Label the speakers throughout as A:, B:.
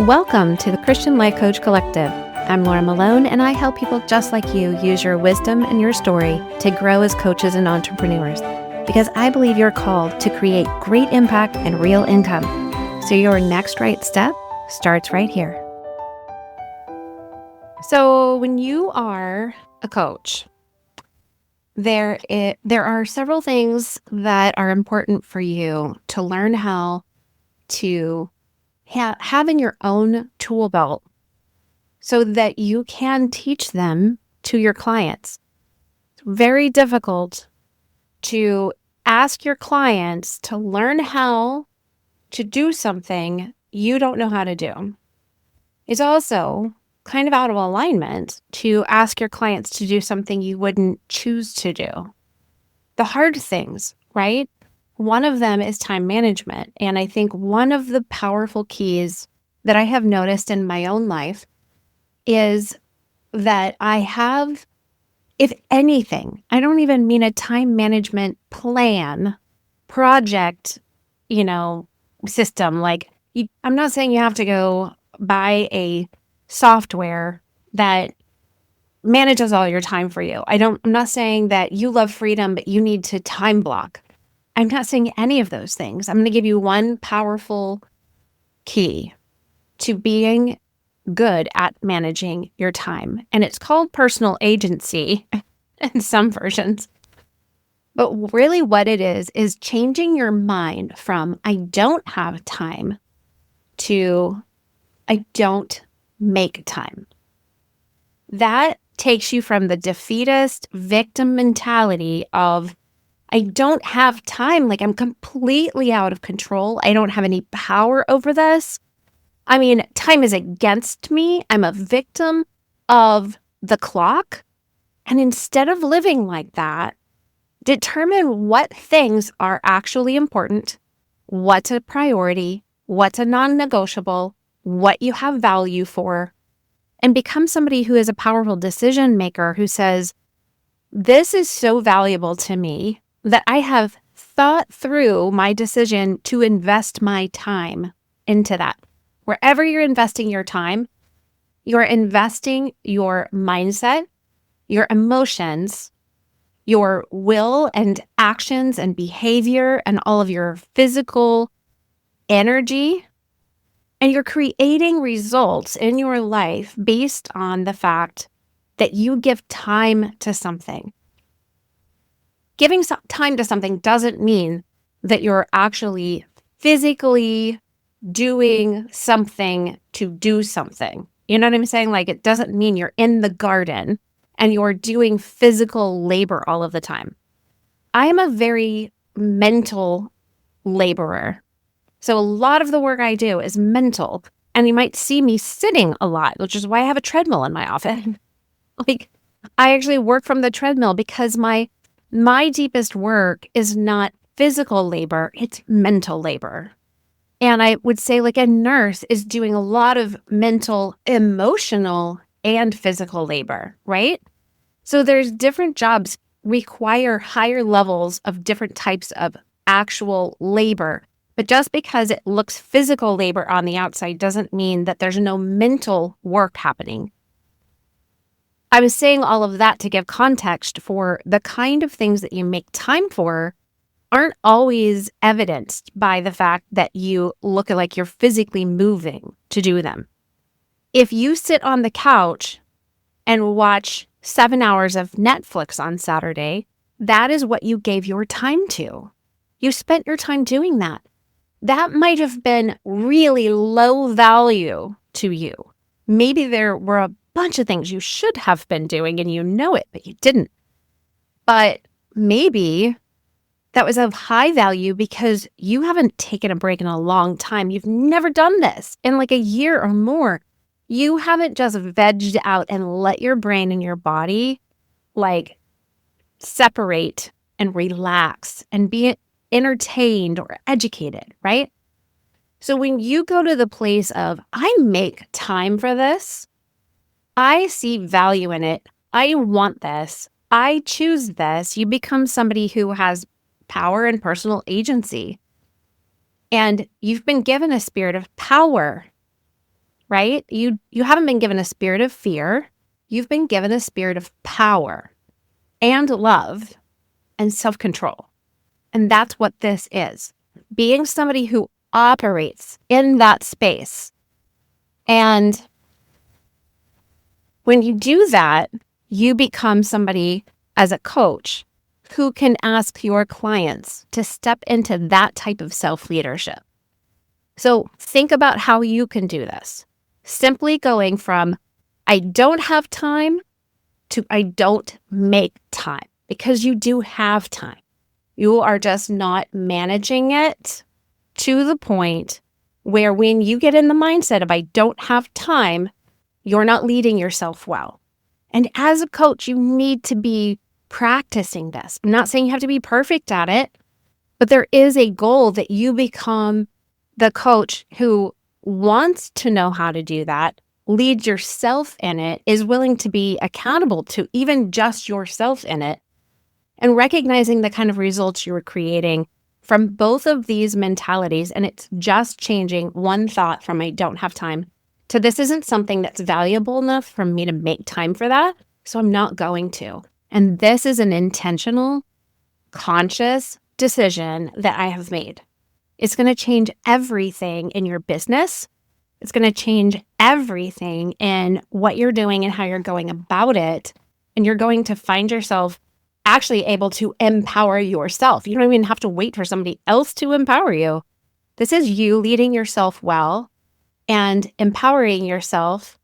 A: Welcome to the Christian Life Coach Collective. I'm Laura Malone, and I help people just like you use your wisdom and your story to grow as coaches and entrepreneurs, because I believe you're called to create great impact and real income. So your next right step starts right here. So when you are a coach, there are several things that are important for you to learn how to have in your own tool belt so that you can teach them to your clients. It's very difficult to ask your clients to learn how to do something you don't know how to do. It's also kind of out of alignment to ask your clients to do something you wouldn't choose to do. The hard things, right? One of them is time management. And I think one of the powerful keys that I have noticed in my own life is that I have, if anything, I don't even mean a time management plan, project, system. I'm not saying you have to go buy a software that manages all your time for you. I'm not saying that you love freedom, but you need to time block. I'm not saying any of those things. I'm going to give you one powerful key to being good at managing your time. And it's called personal agency in some versions. But really what it is changing your mind from I don't have time to I don't make time. That takes you from the defeatist victim mentality of I don't have time, like I'm completely out of control. I don't have any power over this. I mean, time is against me. I'm a victim of the clock. And instead of living like that, determine what things are actually important, what's a priority, what's a non-negotiable, what you have value for, and become somebody who is a powerful decision maker who says, this is so valuable to me that I have thought through my decision to invest my time into that. Wherever you're investing your time, you're investing your mindset, your emotions, your will and actions and behavior and all of your physical energy, and you're creating results in your life based on the fact that you give time to something. Giving time to something doesn't mean that you're actually physically doing something to do something. You know what I'm saying? Like, it doesn't mean you're in the garden and you're doing physical labor all of the time. I am a very mental laborer. So a lot of the work I do is mental. And you might see me sitting a lot, which is why I have a treadmill in my office. I actually work from the treadmill because my deepest work is not physical labor, it's mental labor. And I would say a nurse is doing a lot of mental, emotional, and physical labor, right? So there's different jobs require higher levels of different types of actual labor. But just because it looks physical labor on the outside doesn't mean that there's no mental work happening. I was saying all of that to give context for the kind of things that you make time for aren't always evidenced by the fact that you look like you're physically moving to do them. If you sit on the couch and watch 7 hours of Netflix on Saturday, that is what you gave your time to. You spent your time doing that. That might have been really low value to you. Maybe there were a bunch of things you should have been doing and you know it, but you didn't. But maybe that was of high value because you haven't taken a break in a long time. You've never done this in a year or more. You haven't just vegged out and let your brain and your body separate and relax and be entertained or educated, right? So when you go to the place of, I make time for this, I see value in it, I want this, I choose this, you become somebody who has power and personal agency. And you've been given a spirit of power. right? You haven't been given a spirit of fear. You've been given a spirit of power and love and self-control. And that's what this is. Being somebody who operates in that space. And when you do that, you become somebody as a coach who can ask your clients to step into that type of self-leadership. So think about how you can do this. Simply going from, I don't have time to I don't make time, because you do have time. You are just not managing it to the point where when you get in the mindset of I don't have time, you're not leading yourself well. And as a coach, you need to be practicing this. I'm not saying you have to be perfect at it, but there is a goal that you become the coach who wants to know how to do that, lead yourself in it, is willing to be accountable to even just yourself in it, and recognizing the kind of results you were creating from both of these mentalities. And it's just changing one thought from I don't have time to this isn't something that's valuable enough for me to make time for that, so I'm not going to. And this is an intentional, conscious decision that I have made. It's going to change everything in your business. It's going to change everything in what you're doing and how you're going about it. And you're going to find yourself actually able to empower yourself. You don't even have to wait for somebody else to empower you. This is you leading yourself well and empowering yourself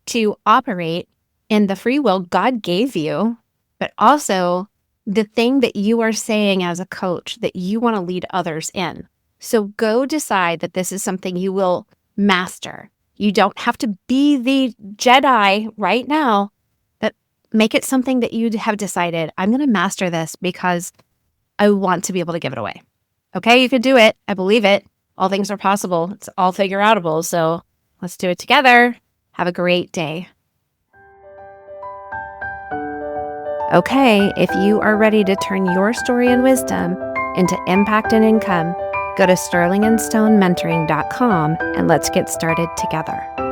A: to operate in the free will God gave you, but also the thing that you are saying as a coach that you want to lead others in. So go decide that this is something you will master. You don't have to be the Jedi right now, but make it something that you have decided, I'm going to master this because I want to be able to give it away. Okay, you can do it. I believe it. All things are possible. It's all figure outable. So let's do it together. Have a great day. Okay, if you are ready to turn your story and wisdom into impact and income, go to sterlingandstonementoring.com and let's get started together.